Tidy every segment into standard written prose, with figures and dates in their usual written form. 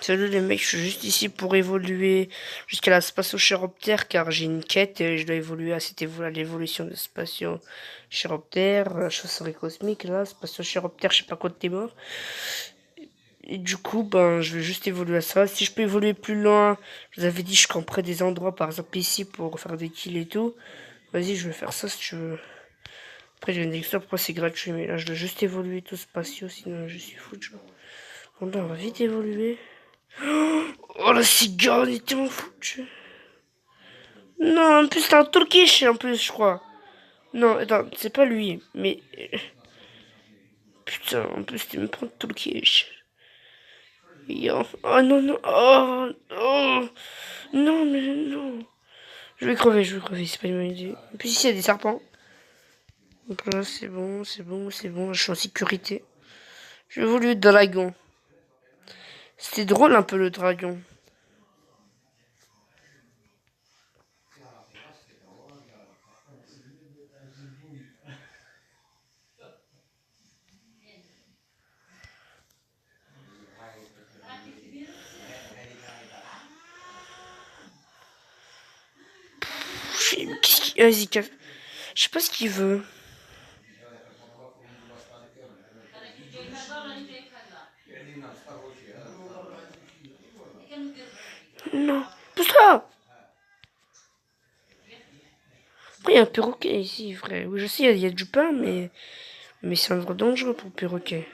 Salut les mecs, je suis juste ici pour évoluer jusqu'à la Spatio-Chiroptère car j'ai une quête et je dois évoluer à l'évolution de Spatio-Chiroptère, chauve-souris cosmique là, Spatio-Chiroptère, je sais pas quoi de tes morts. Et du coup, ben, je vais juste évoluer à ça. Si je peux évoluer plus loin, je vous avais dit, je camperai des endroits, par exemple ici pour faire des kills et tout. Vas-y, je vais faire ça si tu veux. Après, je viens d'explorer pourquoi c'est gratuit, mais là, je dois juste évoluer tout Spatio, sinon je suis foutu. Bon, là, on va vite évoluer. Oh, la cigare, il était en foutu. Non, en plus, c'est un Turkish, en plus, je crois. Non, attends, c'est pas lui, mais... Putain, en plus, c'était même pas un Turkish. Yo. Oh, non, non, oh, oh. Non, mais non. Je vais crever, c'est pas une bonne idée. En plus, ici, il y a des serpents. Donc là, c'est bon, c'est bon, c'est bon, je suis en sécurité. Je vais évoluer de dragon. C'était drôle un peu le dragon. Vas-y, je sais pas ce qu'il veut. Non. Pousse-toi. Après, il y a un perroquet ici, frère. Oui, je sais, il y a du pain, mais c'est un endroit dangereux pour le perroquet.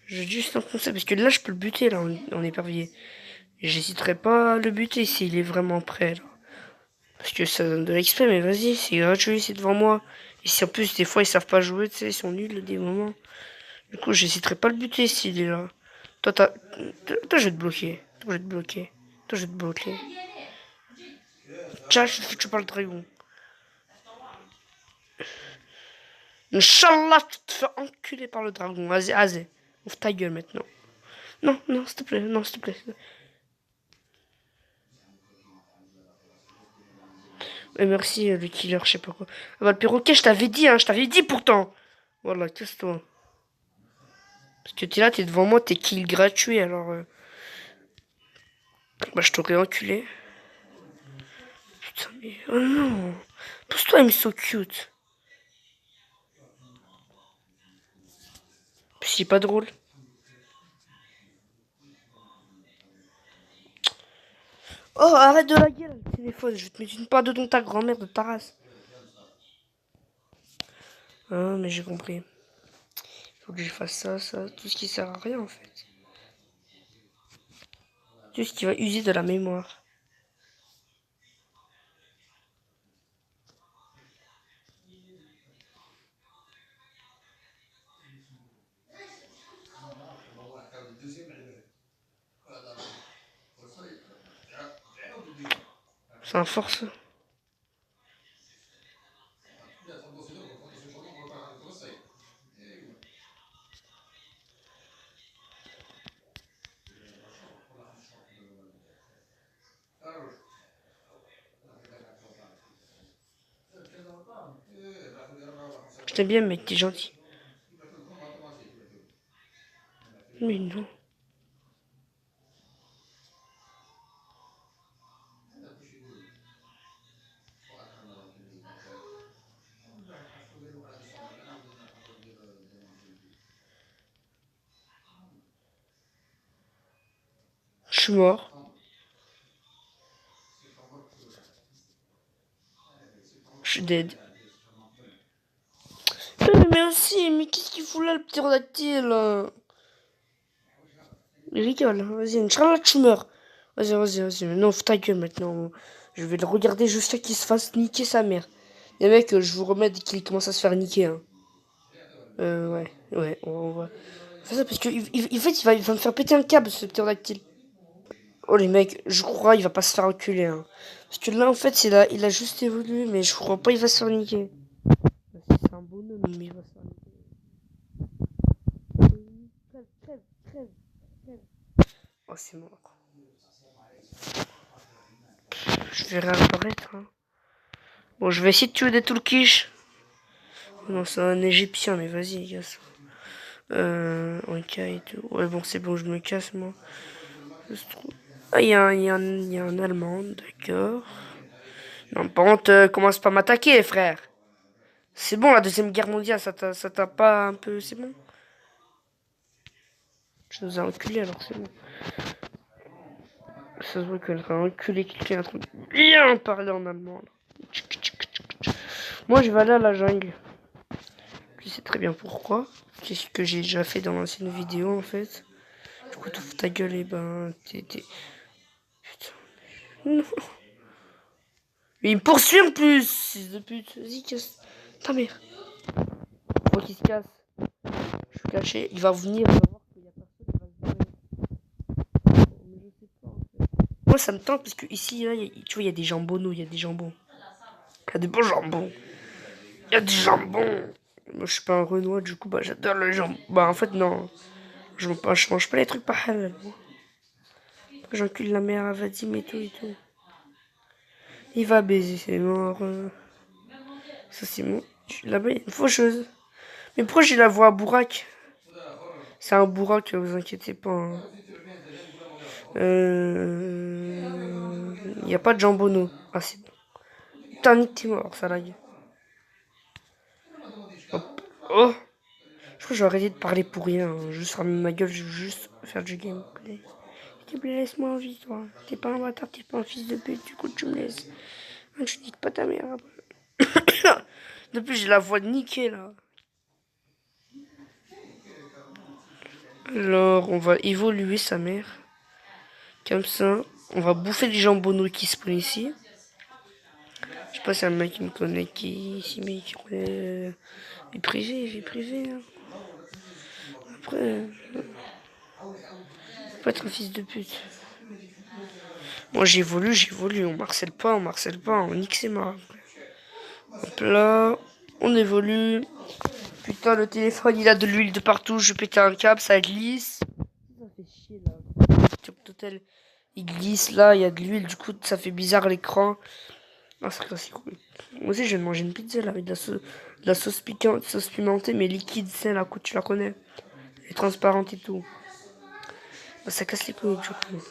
J'ai juste un conseil, parce que là, je peux le buter, là, en épervier. J'hésiterai pas à le buter s'il est vraiment prêt, là. Parce que ça donne de l'XP, mais vas-y, c'est gratuit, c'est devant moi. Et si en plus, des fois, ils savent pas jouer, tu sais, ils sont nuls des moments. Du coup, j'hésiterai pas à le buter s'il est là. Toi, toi, je vais te bloquer. Toi, je vais te bloquer. Toi, je vais te bloquer. Tiens, je te parle dragon. Inch'Allah, tu te fais enculer par le dragon. Vas-y, vas-y. Ouvre ta gueule maintenant. Non, non, s'il te plaît, non, s'il te plaît. Merci, le killer, je sais pas quoi. Ah bah, le perroquet, je t'avais dit pourtant. Voilà, casse-toi. Parce que t'es là, t'es devant moi, t'es kill gratuit, alors... Bah, je t'aurais enculé. Putain, mais... Oh non. Pousse-toi, il me so cute. Puis c'est pas drôle. Oh, arrête de la gueule, le téléphone. Je vais te mettre une part de dans ta grand-mère de ta race. Ah, mais j'ai compris. Faut que je fasse ça, ça. Tout ce qui sert à rien, en fait. Tout ce qui va user de la mémoire. C'est un force. Je t'aime bien, mec, t'es gentil. Mais non. Je suis mort. Je suis dead. Mais aussi, mais qu'est-ce qu'il fout là, le ptérodactyle? Il rigole. Vas-y, Inch'Allah, tu meurs. Vas-y, vas-y, vas-y. Non, faut ta gueule maintenant. Je vais le regarder jusqu'à qu'il se fasse niquer sa mère. Les mecs, je vous remets dès qu'il commence à se faire niquer. Hein. Ouais, ouais, on va. Fais ça parce que, en fait, il va me faire péter un câble, ce ptérodactyle. Oh, les mecs, je crois il va pas se faire reculer. Hein. Parce que là, en fait, il a juste évolué, mais je crois pas il va se faire niquer. C'est un bonhomme, mais il va se faire niquer. Crève, crève, crève, crève. Oh, c'est mort. Je vais réapparaître. Hein. Bon, je vais essayer de tuer des Turkish. Non, c'est un Égyptien, mais vas-y, gars. Ok et tout. Ouais, bon, c'est bon, je me casse, moi. Ah, il y a un Allemand, d'accord. Non, par contre, commence pas à m'attaquer, frère. C'est bon, la Deuxième Guerre mondiale, ça t'a pas un peu... C'est bon. Je nous ai enculé, alors c'est bon. Ça se voit qu'elle a enculé quelqu'un en train de bien parler en allemand. Là. Moi, je vais aller à la jungle. Je sais très bien pourquoi. C'est ce que j'ai déjà fait dans l'ancienne vidéo, en fait. Du coup, tu fous ta gueule, et ben... Putain, non. Mais il me poursuit en plus, fils de pute. Vas-y, casse ta mère. Faut qu'il se casse. Je suis caché. Il va venir, il va voir qu'il y a personne, il va se barrer. Mais je sais pas, en fait. Moi, ça me tente parce que ici, là, tu vois, il y a des jambonneaux, il y a des jambons. Il y a des bons jambons. Il y a des jambons. Moi, je suis pas un Renoir, du coup, bah, j'adore le jambon. Bah, en fait, non. Je mange pas les trucs pas halal. J'encule la mère à Vadim et tout et tout. Il va baiser, c'est mort. Ça, c'est bon. Là-bas, il y a une faucheuse. Mais pourquoi j'ai la voix à Bourak? C'est un Bourak, vous inquiétez pas. Hein. Il n'y a pas de jambonneau. Ah, c'est bon. Putain, nique, t'es mort, ça lag. Hop. Oh! Je crois que je vais arrêter de parler pour rien. Hein. Juste fermer ma gueule, je vais juste faire du gameplay. S'il te plaît, laisse-moi en vie, toi. T'es pas un bâtard, t'es pas un fils de pute, du coup, tu me laisses. Je dis pas ta mère. Depuis, j'ai la voix niquée, là. Alors, on va évoluer sa mère. Comme ça, on va bouffer les jambonneaux qui spawnent ici. Je sais pas si un mec qui me connaît, qui connaît vie privée. Hein. Après, faut pas être un fils de pute. Moi, j'évolue. On marcelle pas, on nique ses morts. Hop là, on évolue. Putain, le téléphone, il a de l'huile de partout. Je vais péter un câble, ça glisse. Ça fait chier, là. Total, il glisse, là, il y a de l'huile. Du coup, ça fait bizarre l'écran. Ah, c'est cool. Moi aussi, je vais manger une pizza, là, avec de la sauce piquante, sauce pimentée, mais liquide, c'est là, tu la connais. Elle est transparente et tout. Ah, ça casse les couilles, du coup.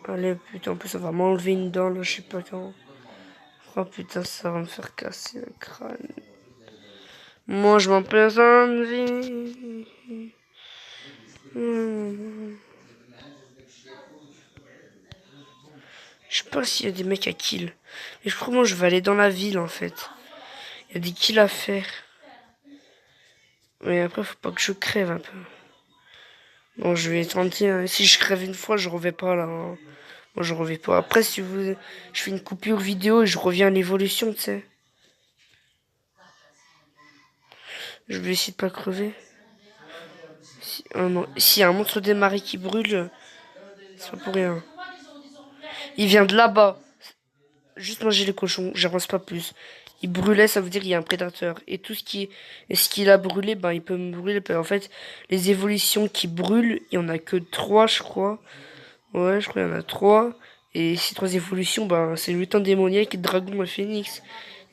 Allez, putain, en plus, ça va m'enlever une dent, là, je sais pas quand. Oh, putain, ça va me faire casser un crâne. Moi, je m'en plaisante, vie. Je sais pas s'il y a des mecs à kill. Mais je crois que moi, je vais aller dans la ville, en fait. Il y a des kills à faire. Mais après, faut pas que je crève un peu. Bon, je vais tenter. Hein. Si je crève une fois, je reviens pas là. Hein. Moi, je reviens pas. Après, si vous, je fais une coupure vidéo et je reviens à l'évolution, tu sais. Je vais essayer de pas crever. Si, oh non. S'il y a un monstre des marais qui brûle, c'est pas pour rien. Il vient de là-bas. Juste manger les cochons. J'avance pas plus. Il brûlait, ça veut dire qu'il y a un prédateur. Et tout ce qu'il a brûlé, ben, il peut me brûler. En fait, les évolutions qui brûlent, il y en a que 3, je crois. Ouais, je crois qu'il y en a 3. Et ces 3 évolutions, ben, c'est le lutin démoniaque, dragon et phénix.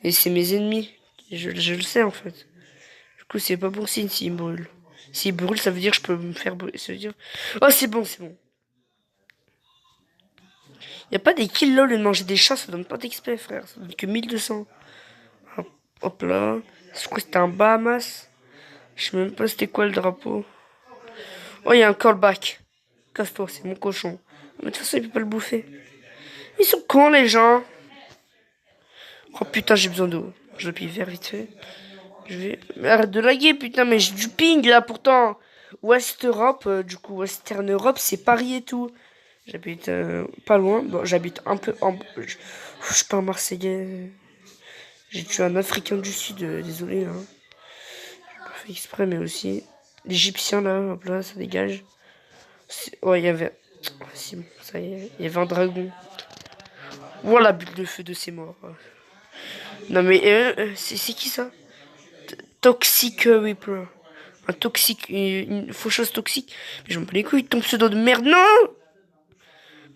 Et c'est mes ennemis. Je le sais, en fait. Du coup, c'est pas bon signe s'il brûle. S'il brûle, ça veut dire que je peux me faire brûler. Ça veut dire... Oh, c'est bon, c'est bon. Y a pas des kills lol de manger des chats, ça donne pas d'XP, frère. Ça donne que 1200. Hop, hop là. Je crois que c'était un Bahamas. Je sais même pas c'était quoi le drapeau. Oh, il y a un callback. Casse-toi, c'est mon cochon. Mais de toute façon, il peut pas le bouffer. Ils sont cons, les gens. Oh putain, j'ai besoin d'eau. Je le pille vert vite fait. Je vais. Mais arrête de laguer, putain, mais j'ai du ping là pourtant. West Europe, du coup, Western Europe, c'est Paris et tout. J'habite pas loin. Bon, j'habite un peu en. Je suis pas un Marseillais. J'ai tué un Africain du Sud, désolé. Hein. J'ai pas fait exprès, mais aussi. L'Égyptien là, hop là, ça dégage. Ouais, il y avait. C'est bon, ça y est. Il y avait un dragon. Voilà, bulle de feu de ses morts. Non mais, c'est qui ça? Toxic Reaper. Un toxique, une faucheuse toxique. Mais j'en peux les couilles, ton pseudo de merde. Non!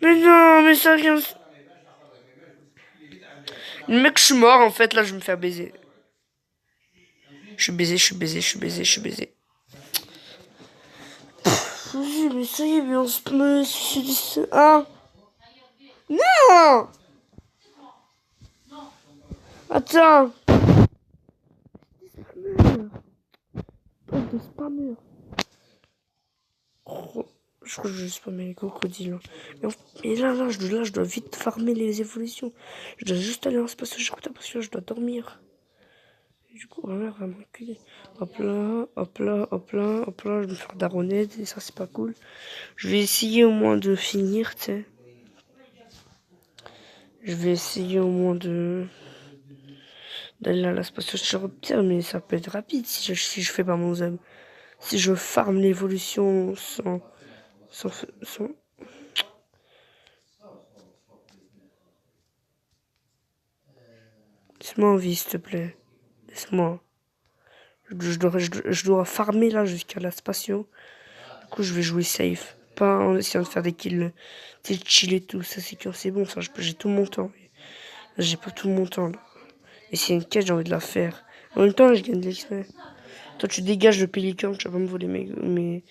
Mais non, mais ça vient. Le mec, je suis mort en fait, là, je vais me faire baiser. Je suis baisé, je suis baisé, je suis baisé, je suis baisé. Vas-y, mais ça y est, mais on se met... Ah. Non. Attends. Bande de spammers. Oh, je crois que je vais spammer les crocodiles. Mais là, je dois vite farmer les évolutions. Je dois juste aller en space parce que là, je dois dormir. Et du coup, voilà, vraiment reculer. Hop là, hop là, hop là, hop là. Je vais me faire daronette et ça, c'est pas cool. Je vais essayer au moins de finir, tu sais. Je vais essayer au moins d'aller à la space chiroptère, mais ça peut être rapide si je fais pas mon zeb. Si je farme l'évolution sans... Laisse-moi en vie, s'il te plaît. Laisse-moi. Je dois farmer là jusqu'à la spatio. Du coup, je vais jouer safe. Pas en essayant de faire des kills. Tu sais, chill et tout. Ça, c'est bon. Ça, j'ai tout mon temps. J'ai pas tout mon temps là. Et s'il y a une quête, j'ai envie de la faire. En même temps, je gagne de l'XP. Toi, tu dégages le pélican. Tu vas pas me voler mes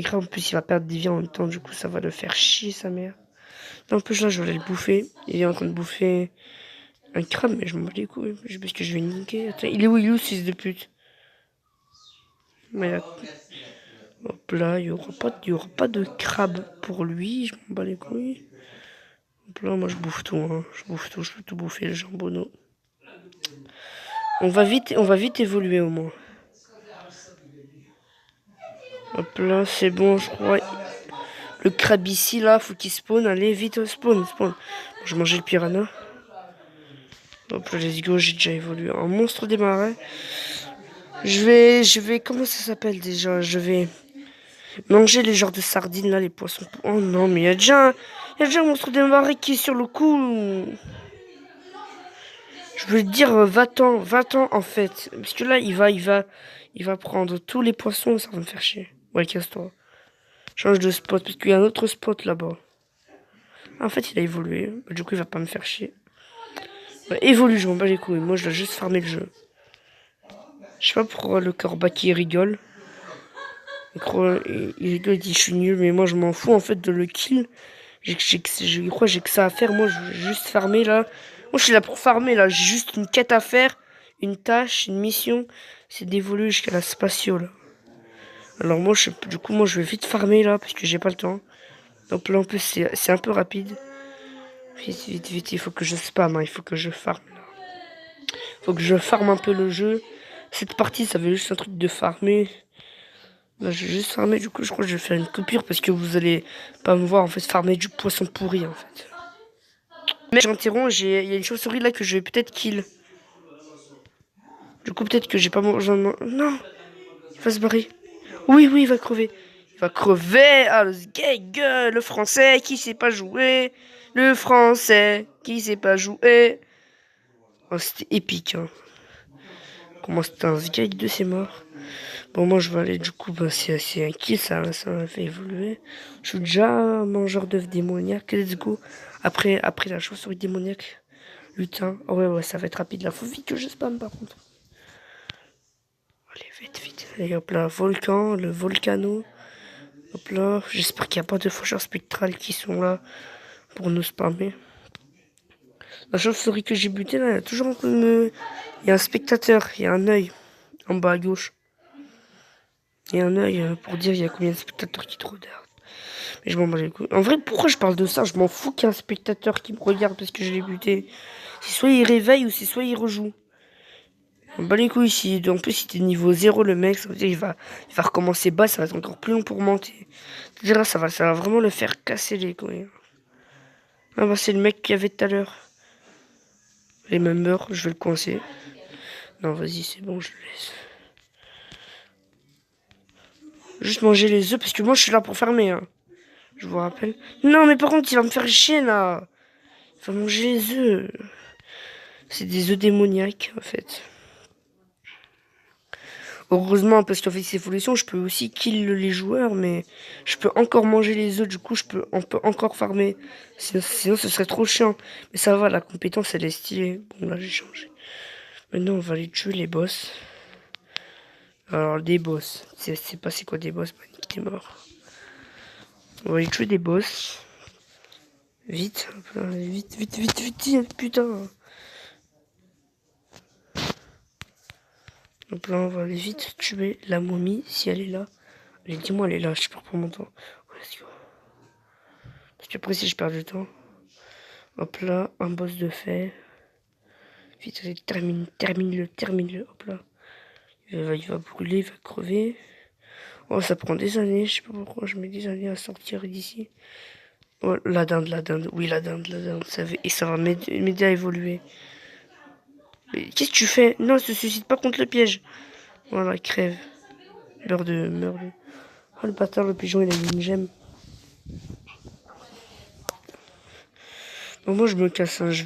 crabes. En plus, il va perdre des vies en même temps. Du coup, ça va le faire chier, sa mère. Non, en plus, là, je vais aller le bouffer. Il est en train de bouffer un crabe, mais je m'en bats les couilles. Parce que je vais niquer. Attends, il est où, fils de pute? Mais là, hop là, il y aura pas de crabe pour lui. Je m'en bats les couilles. Hop là, moi je bouffe tout. Hein. Je bouffe tout, je peux tout bouffer, le jambonneau. On va vite évoluer au moins. Hop là, c'est bon, je crois. Le crabe ici, là, faut qu'il spawn. Allez, vite, spawn. Je vais manger le piranha. Hop là, let's go, j'ai déjà évolué. Un monstre des marais. Je vais, comment ça s'appelle déjà? Je vais manger les genres de sardines là, les poissons. Oh non, mais il y a déjà un monstre des marais qui est sur le coup. Je veux dire, va-t'en en fait. Parce que là, il va prendre tous les poissons, ça va me faire chier. Ouais, casse-toi. Change de spot, parce qu'il y a un autre spot là-bas. En fait, il a évolué. Du coup, il va pas me faire chier. Ouais, évolue, je m'en bats les couilles. Moi, je dois juste farmer le jeu. Je sais pas pourquoi le Corbaki rigole. Il rigole, il dit je suis nul, mais moi je m'en fous en fait de le kill. Je crois que j'ai que ça à faire. Moi, je veux juste farmer là. Moi, je suis là pour farmer là. J'ai juste une quête à faire, une tâche, une mission. C'est d'évoluer jusqu'à la spatio là. Alors moi, du coup, moi, je vais vite farmer là parce que j'ai pas le temps. Donc là, en plus, c'est un peu rapide. Vite, il faut que je spam, hein, il faut que je farme là. Il faut que je farme un peu le jeu. Cette partie, ça veut juste un truc de farmer. Là, je vais juste farmer, du coup, je crois que je vais faire une coupure parce que vous allez pas me voir en fait farmer du poisson pourri en fait. Mais j'interromps, il y a une chauve-souris là que je vais peut-être kill. Du coup, peut-être que j'ai pas mangé. Non, il va se barrer. Oui, il va crever. Il va crever. Ah, le français qui sait pas jouer. Le français qui sait pas jouer. Oh, c'était épique. Hein. Comment c'était un Sgeg de ses morts. Bon, moi je vais aller, du coup, bah, c'est un kill, ça m'a fait évoluer. Je suis déjà mangeur d'œufs démoniaques, let's go. Après la chauve-souris démoniaque, lutin. Oh ouais, ça va être rapide là, faut vite que je spam par contre. Allez, vite. Allez, hop là, volcan, le volcano. Hop là, j'espère qu'il n'y a pas de faucheurs spectrales qui sont là pour nous spammer. La chauve-souris que j'ai butée là, il y a toujours un peu Il y a un spectateur, il y a un œil en bas à gauche. Il y a un œil pour dire il y a combien de spectateurs qui te regardent. Mais je m'en bats les couilles. En vrai, pourquoi je parle de ça? Je m'en fous qu'il y ait un spectateur qui me regarde parce que je l'ai buté. C'est soit il réveille ou c'est soit il rejoue. Je m'en bats les couilles ici. En plus, si t'es niveau 0, le mec, ça veut dire il va recommencer bas, ça va être encore plus long pour monter. C'est-à-dire, ça va vraiment le faire casser les couilles. Ah bah, c'est le mec qu'il y avait tout à l'heure. Les members, je vais le coincer. Non, vas-y, c'est bon, je le laisse. Juste manger les œufs parce que moi, je suis là pour fermer. Hein. Je vous rappelle. Non, mais par contre, il va me faire chier là. Il va manger les œufs. C'est des œufs démoniaques en fait. Heureusement, parce qu'en fait, ces évolutions, je peux aussi kill les joueurs, mais je peux encore manger les œufs, du coup, on peut encore farmer. Sinon, ce serait trop chiant. Mais ça va, la compétence, elle est stylée. Bon, là, j'ai changé. Maintenant, on va aller tuer les boss. Alors, des boss. C'est pas c'est quoi des boss, Manic, t'es mort. On va aller tuer des boss. Vite, vite, vite, vite, vite, putain. Donc là, on va aller vite tuer la momie, si elle est là. Allez, dis-moi, elle est là, je sais pas pour mon temps. Let's go. Parce qu'après, si je perds du temps. Hop là, un boss de fait. Vite, allez, termine-le. Hop là. Il va brûler, il va crever. Oh, ça prend des années, je sais pas pourquoi je mets des années à sortir d'ici. Oh, la dinde. Oui, la dinde. Et ça va m'aider à évoluer. Mais qu'est-ce que tu fais? Non, se suicide pas contre le piège. Voilà, crève. Meurs de. Oh, le bâtard, le pigeon, il a mis une gemme. Bon, moi, je me casse, hein. Je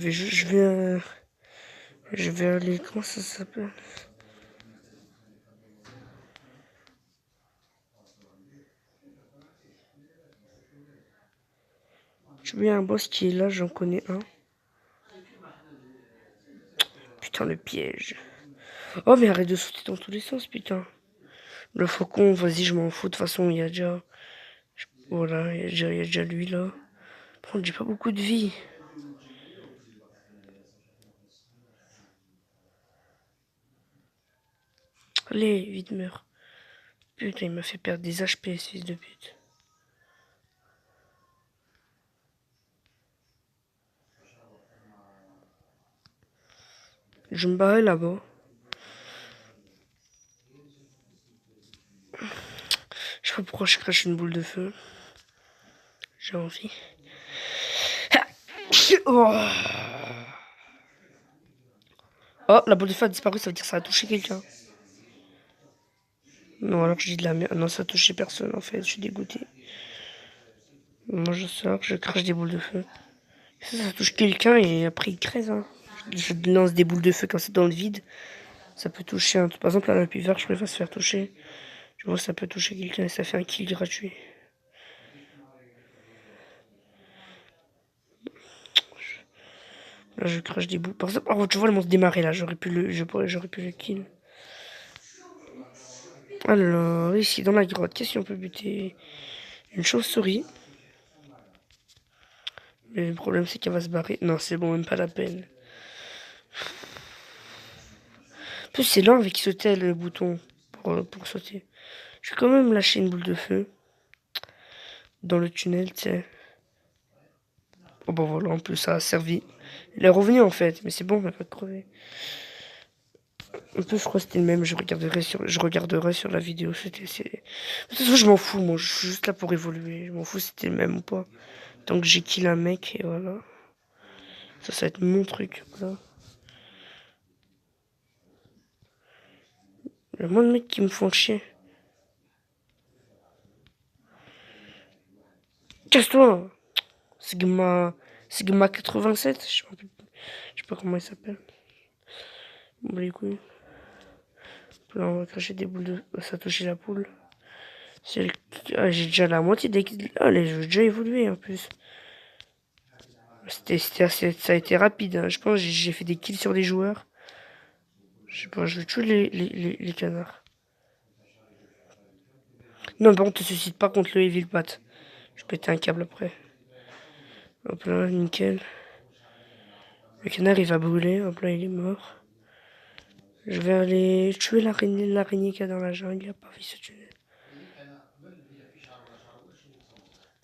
vais aller, comment ça s'appelle? Je veux un boss qui est là, j'en connais un. Putain, le piège. Oh, mais arrête de sauter dans tous les sens, putain. Le faucon, vas-y, je m'en fous. De toute façon, il y a déjà. Voilà, il y a déjà lui là. Par contre, j'ai pas beaucoup de vie. Allez, vite, meurs. Putain, il m'a fait perdre des HP, ce fils de pute. Je me barrais là-bas. Je sais pas pourquoi je crache une boule de feu. J'ai envie. Oh. Oh, la boule de feu a disparu, ça veut dire que ça a touché quelqu'un. Non, alors je dis de la merde. Non, ça a touché personne en fait, je suis dégoûté. Moi je sors, je crache des boules de feu. Ça touche quelqu'un et après il crève. Hein. Je lance des boules de feu comme ça dans le vide. Ça peut toucher un. Par exemple, là, le vert, je préfère se faire toucher. Je vois, ça peut toucher quelqu'un et ça fait un kill gratuit. Là, je crache des boules. Par exemple, oh, tu vois le monstre démarrer là. J'aurais pu le kill. Alors, ici, dans la grotte, qu'est-ce qu'on peut buter? Une chauve-souris. Mais le problème, c'est qu'elle va se barrer. Non, c'est bon, même pas la peine. En plus, c'est lent avec sauter le bouton pour sauter. Je vais quand même lâcher une boule de feu. Dans le tunnel, tu sais. Oh bah voilà, en plus, ça a servi. Il est revenu en fait, mais c'est bon, on va pas crever. Un peu, je crois que c'était le même. Je regarderai sur la vidéo. De toute façon, je m'en fous, moi. Je suis juste là pour évoluer. Je m'en fous si c'était le même ou pas. Tant que j'ai kill un mec, et voilà. Ça va être mon truc. Voilà. Il y a moins de mecs qui me font chier. Casse-toi! Sigma 87, je sais pas comment il s'appelle. Bon, les couilles. Là, on va cracher des boules de. Ça a touché la poule. Ah, j'ai déjà la moitié des. Ah, les jeux déjà évolué en plus. Ça a été rapide. Hein. Je pense que j'ai fait des kills sur des joueurs. Je sais pas, je vais tuer les canards. Non, par contre, te suscite pas contre le Evil Pat. Je pétais un câble après. Hop là, nickel. Le canard, il va brûler. Hop là, il est mort. Je vais aller tuer l'araignée qu'il y a dans la jungle. Il a pas vu ce tunnel.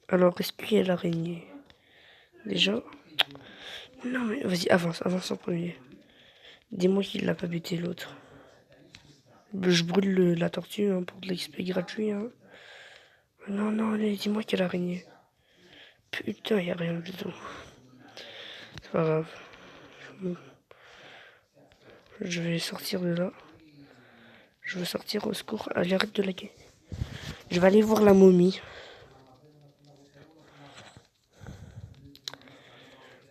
Alors, est-ce qu'il y a l'araignée? Déjà? Non, mais vas-y, avance en premier. Dis-moi qu'il l'a pas buté l'autre. Je brûle la tortue hein, pour de l'XP gratuit. Hein. Non, allez, dis-moi qu'il y a l'araignée. Putain, y a rien du tout. C'est pas grave. Je vais sortir de là. Je veux sortir au secours. Allez, arrête de laguer. Je vais aller voir la momie.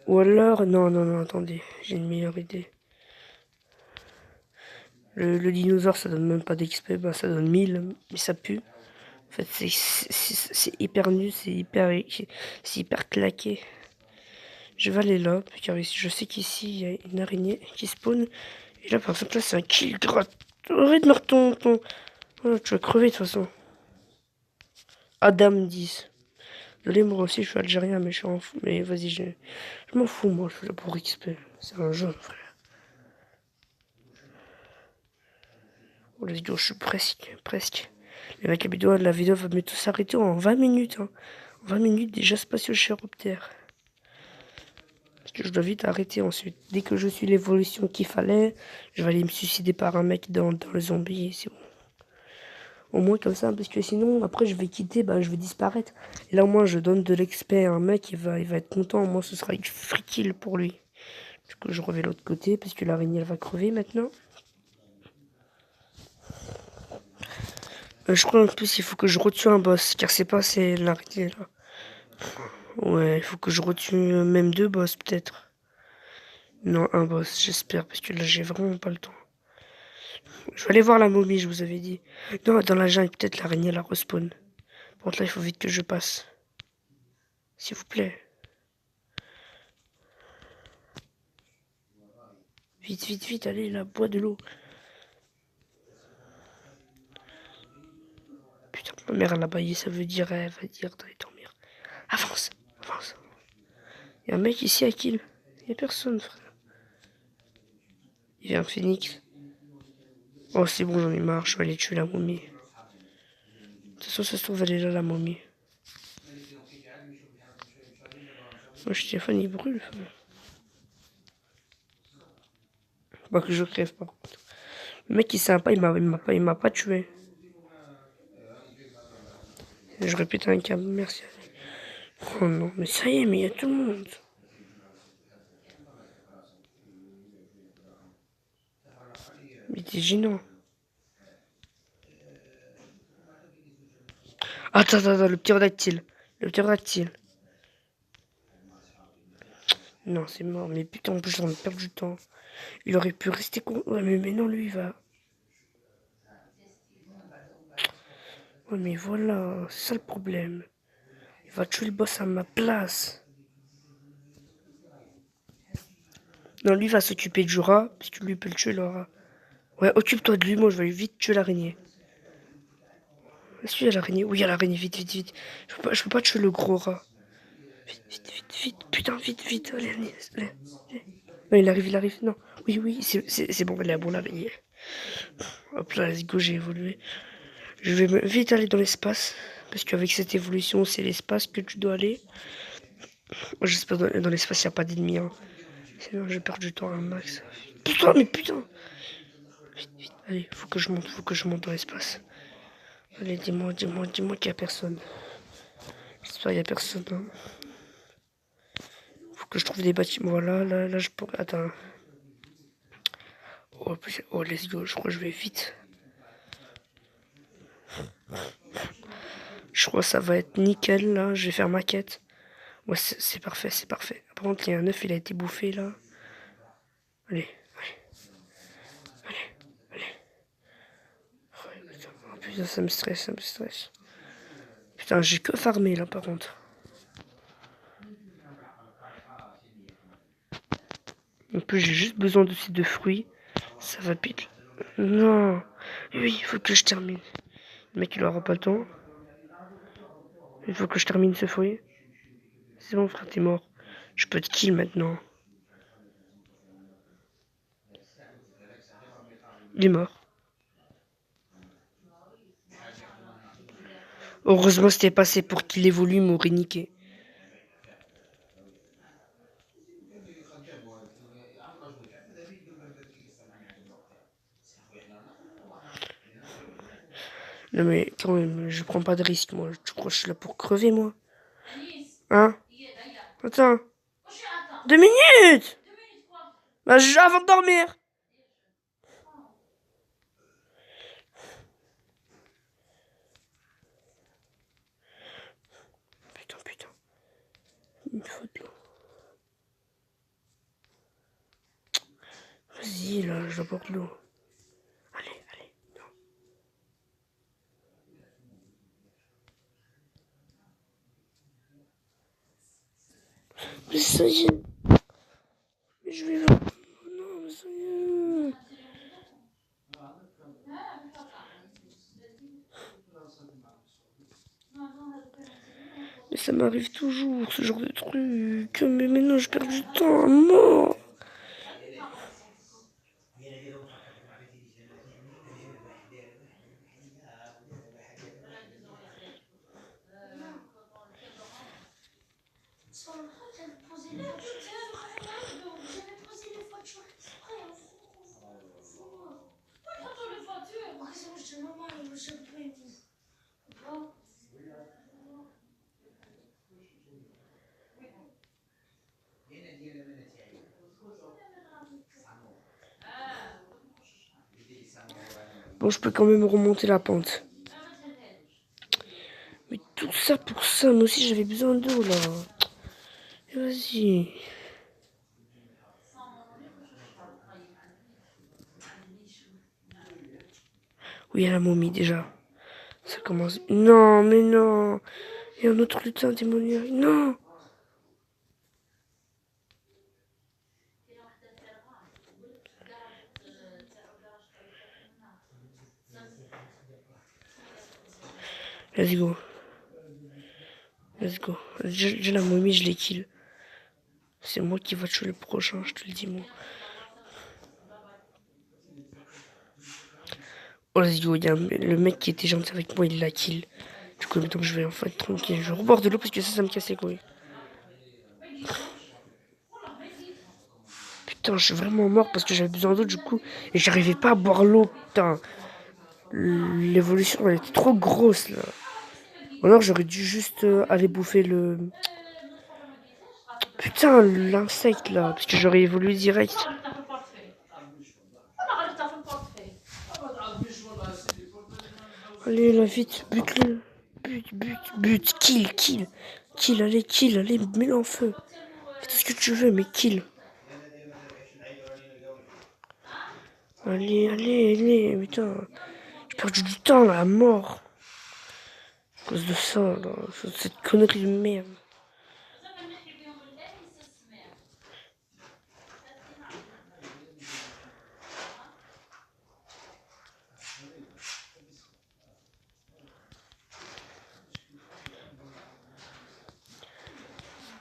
Ou alors... Non, attendez. J'ai une meilleure idée. Le dinosaure, ça donne même pas d'XP. Bah, ça donne 1000. Mais ça pue. En fait, c'est hyper nul. C'est hyper claqué. Je vais aller là. Car je sais qu'ici, il y a une araignée qui spawn. Et là, par exemple, là, c'est un kill gratuit. Arrête de ton... Voilà, tu vas crever de toute façon. Adam 10. Désolé, moi aussi, je suis algérien, mais je suis en fou. Mais vas-y, je m'en fous, moi, je suis là pour XP. C'est un jeu, frère. Oh, la vidéo, je suis presque. Les mecs, la vidéo va bientôt s'arrêter en 20 minutes. Hein. 20 minutes déjà spatio-chiroptère. Parce que je dois vite arrêter ensuite. Dès que je suis l'évolution qu'il fallait, je vais aller me suicider par un mec dans le zombie. C'est bon. Au moins comme ça, parce que sinon, après, je vais quitter, bah, je vais disparaître. Et là, au moins, je donne de l'expert à un mec, il va être content. Moi, ce sera une free kill pour lui. Du coup, je reviens de l'autre côté, parce que l'araignée, elle va crever maintenant. Je crois en plus, il faut que je retue un boss, car c'est pas c'est l'araignée, là. Ouais, il faut que je retue même deux boss, peut-être. Non, un boss, j'espère, parce que là, j'ai vraiment pas le temps. Je vais aller voir la momie, je vous avais dit. Non, dans la jungle, peut-être l'araignée, la respawn. Par contre, là, il faut vite que je passe. S'il vous plaît. Vite, vite, vite, allez, là, bois de l'eau. Putain, ma mère, elle a baillé, ça veut dire, elle va dire d'aller dormir. Avance, avance. Il y a un mec ici à kill. Il y a personne, frère. Il y a un phoenix. Oh, c'est bon, j'en ai marre, je vais aller tuer la momie. De toute façon, ça se trouve, elle est là, la momie. Moi, je téléphone, il brûle. Pas que je crève, par contre. Le mec, il est sympa, il m'a pas tué. Je répète un câble, merci. Oh non, mais ça y est, mais il y a tout le monde. Mais t'es gênant. Attends, le pterodactyle. Le pterodactyle. Non, c'est mort, mais putain, en plus, j'en ai perdu du temps. Il aurait pu rester con. Ouais, mais non, lui, il va. Ouais, mais voilà, c'est ça le problème. Il va tuer le boss à ma place. Non, lui va s'occuper du rat, parce que lui il peut le tuer le rat. Ouais, occupe-toi de lui, moi je vais vite tuer l'araignée. Est-ce qu'il y a l'araignée? Oui, il y a l'araignée, vite, vite, vite. Je peux pas tuer le gros rat. Vite, putain, vite, allez. Non, il arrive, non. Oui, c'est bon, elle est à bon l'araignée. Hop là, let's go, j'ai évolué. Je vais vite aller dans l'espace, parce qu'avec cette évolution, c'est l'espace que tu dois aller. Moi, j'espère dans l'espace, il n'y a pas d'ennemis. Hein. Sinon, je perds du temps à un max. Putain. Vite. Allez, faut que je monte dans l'espace. Allez, dis-moi qu'il n'y a personne. J'espère qu'il n'y a personne. Hein. Faut que je trouve des bâtiments. Voilà, là, je pourrais. Attends. Oh, let's go, je crois que je vais vite. Je crois que ça va être nickel, là. Je vais faire ma quête. Ouais, c'est parfait. Par contre, il y a un œuf, il a été bouffé, là. Allez. Oh, putain, ça me stresse. Putain, j'ai que farmé, là, par contre. En plus, j'ai juste besoin de fruits. Ça va pile. Non. Oui, il faut que je termine. Le mec, il aura pas le temps. Il faut que je termine ce fruit. C'est bon, frère, t'es mort. Je peux te kill maintenant. Il est mort. Heureusement, c'était passé pour qu'il évolue, m'aurait niqué. Non mais quand même, je prends pas de risque, moi. Tu crois que je suis là pour crever, moi? Hein? Attends. 2 minutes! Bah, avant de dormir. Putain. Il me faut de l'eau. Vas-y, là, je dois boire de l'eau. Allez, non. Mais ça y est. Mais je vais là. Non, mais ça y est. Mais ça m'arrive toujours, ce genre de truc. Mais maintenant, je perds du temps à mort. Bon, je peux quand même remonter la pente. Mais tout ça pour ça, moi aussi j'avais besoin d'eau là. Vas-y. Oui, il y a la momie déjà. Ça commence. Non, mais non. Il y a un autre lutin démoniaque. Non. Let's go. Let's go. J'ai la momie, je l'ai kill. C'est moi qui va tuer le prochain, je te le dis, moi. Oh, let's go. Il y a le mec qui était gentil avec moi, il l'a kill. Du coup, donc je vais enfin être tranquille. Je reborde de l'eau parce que ça me casse les couilles. Putain, je suis vraiment mort parce que j'avais besoin d'eau du coup. Et j'arrivais pas à boire l'eau. Putain. L'évolution, elle était trop grosse là. Ou alors j'aurais dû juste aller bouffer le. Putain, l'insecte là. Parce que j'aurais évolué direct. Allez, là, vite, bute-le. Bute. Kill. Kill, allez, mets-le en feu. Fais tout ce que tu veux, mais kill. Allez, putain. J'ai perdu du temps là, à mort. À cause de ça, là. Cette connerie de merde.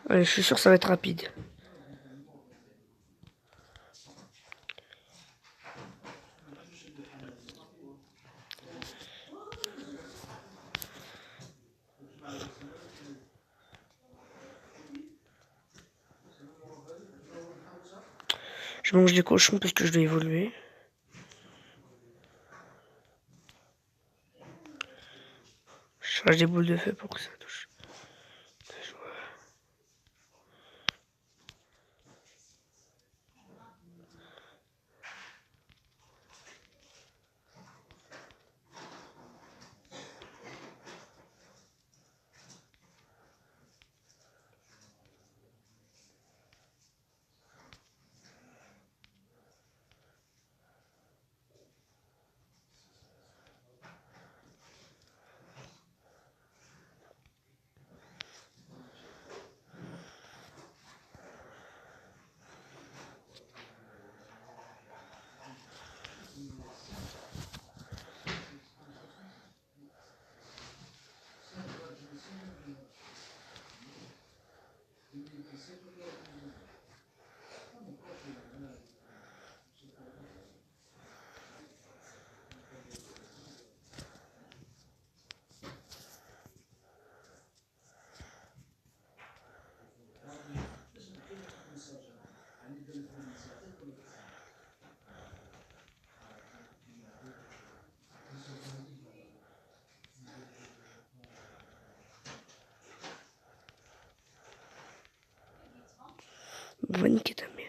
Allez, je suis sûr que ça va être rapide. Je mange des cochons parce que je dois évoluer. Je charge des boules de feu pour que ça touche. Va niquer ta mère.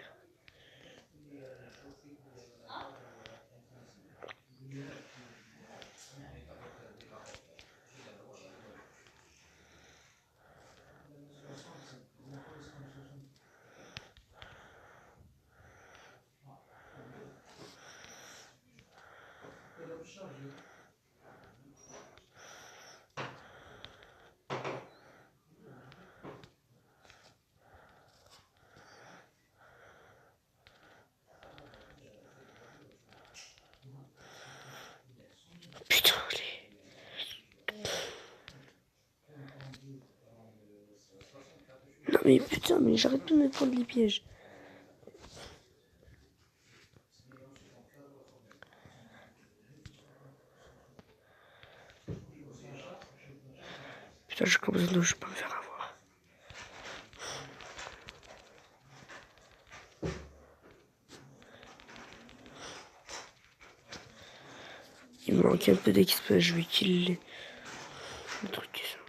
Putain, allez. mais putain, mais j'arrête pas de me prendre les pièges. Putain, j'ai comme besoin de je peux me faire avoir. Il me manque un peu d'expérience, je vais kill le truc qui semble.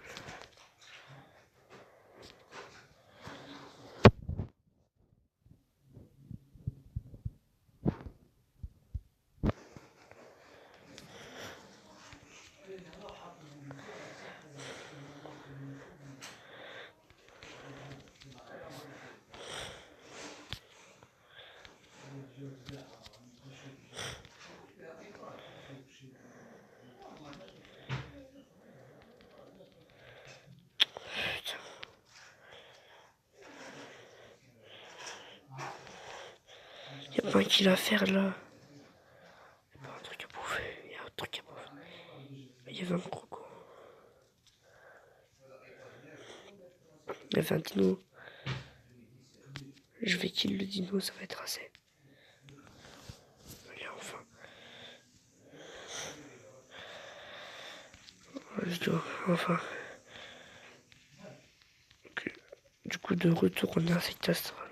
Y'a pas un kill à faire là. Y'a pas un truc à bouffer. Y'a un truc à bouffer. Il y avait un croco. Il y avait un dino. Je vais kill le dino, ça va être assez. Allez, enfin. Je dois, enfin. Okay. Du coup, de retour, on a insecte astral.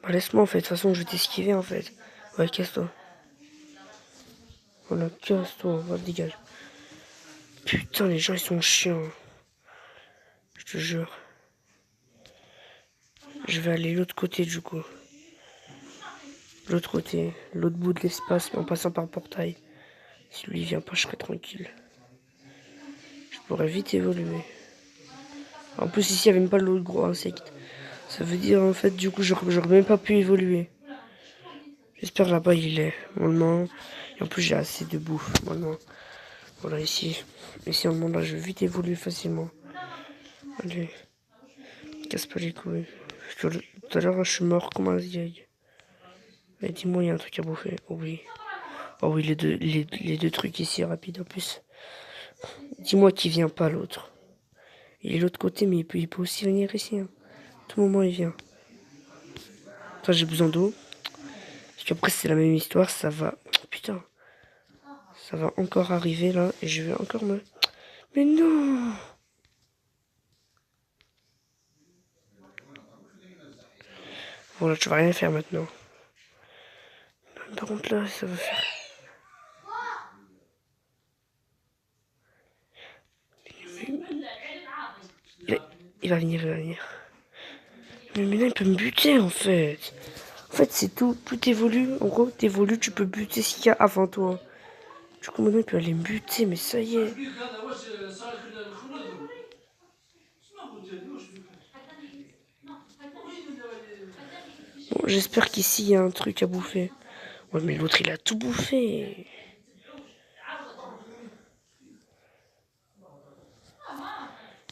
Bah laisse-moi en fait, de toute façon je vais t'esquiver en fait. Ouais, casse-toi. Voilà, casse-toi, va, dégage. Putain, les gens ils sont chiants. Je te jure. Je vais aller l'autre côté du coup. L'autre côté, l'autre bout de l'espace, mais en passant par le portail. Si lui il vient pas, je serai tranquille. Je pourrais vite évoluer. En plus ici il n'y avait même pas l'autre gros insecte. Ça veut dire en fait du coup j'aurais même pas pu évoluer. J'espère là-bas il est, normalement. Et en plus j'ai assez de bouffe, maintenant. Voilà ici. Ici en monde là je vais vite évoluer facilement. Allez. Casse pas les couilles. Parce que tout à l'heure je suis mort comme un vieil. Mais dis-moi il y a un truc à bouffer. Oh oui. Oh oui les deux trucs ici rapides en plus. Dis-moi qu'il vient pas l'autre. Il est de l'autre côté mais il peut aussi venir ici. Hein. À tout moment il vient. Toi j'ai besoin d'eau. Parce qu'après c'est la même histoire, ça va. Putain. Ça va encore arriver là et je vais encore me. Mais non. Bon là tu vas rien faire maintenant. Par contre là ça va faire. Il va venir, il va venir. Mais maintenant il peut me buter en fait. En fait c'est tout, tout évolue. En gros t'évolues, tu peux buter ce qu'il y a avant toi. Du coup maintenant il peut aller me buter, mais ça y est. Bon, j'espère qu'ici il y a un truc à bouffer. Ouais mais l'autre il a tout bouffé.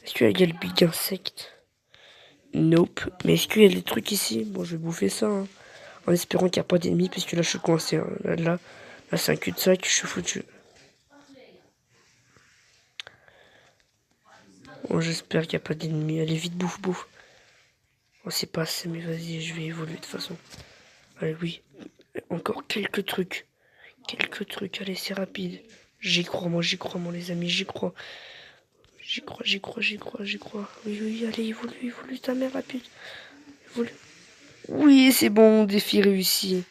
Est-ce qu'il y a le big insecte? Nope. Mais est-ce qu'il y a des trucs ici? Bon je vais bouffer ça. Hein. En espérant qu'il n'y a pas d'ennemis parce que là je suis coincé. Hein. Là c'est un cul-de-sac, je suis foutu. Bon j'espère qu'il n'y a pas d'ennemis. Allez vite bouffe. Oh c'est pas assez mais vas-y je vais évoluer de toute façon. Allez oui. Encore quelques trucs. Allez c'est rapide. J'y crois moi les amis, j'y crois. J'y crois. Oui, allez, évolue ta mère rapide. Évolue. Oui, c'est bon, défi réussi.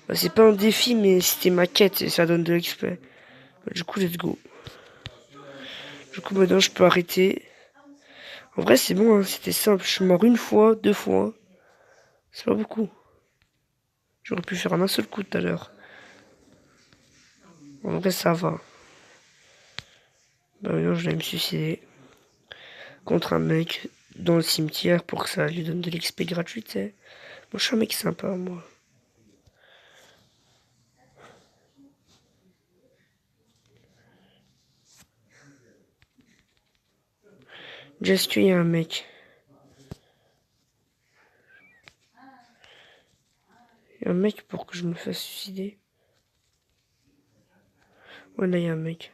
Bah, c'est pas un défi, mais c'était ma quête et ça donne de l'XP. Bah, du coup, let's go. Du coup, maintenant, je peux arrêter. En vrai, c'est bon, hein, c'était simple. Je suis mort une fois, deux fois. C'est pas beaucoup. J'aurais pu faire en un seul coup tout à l'heure. En vrai, ça va. Bah, maintenant, je vais me suicider. Contre un mec dans le cimetière pour que ça lui donne de l'XP gratuit, tu sais. Moi, je suis un mec sympa, moi. Just tué un mec. Il y a un mec pour que je me fasse suicider. Ouais, là, il y a un mec.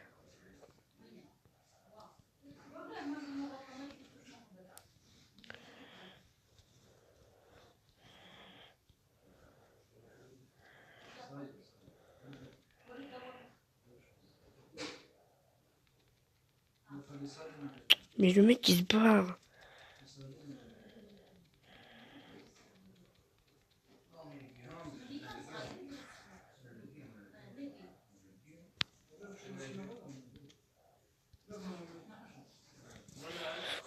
Mais le mec, il se barre.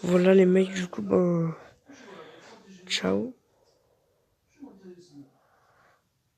Voilà les mecs, du coup, ben... Ciao.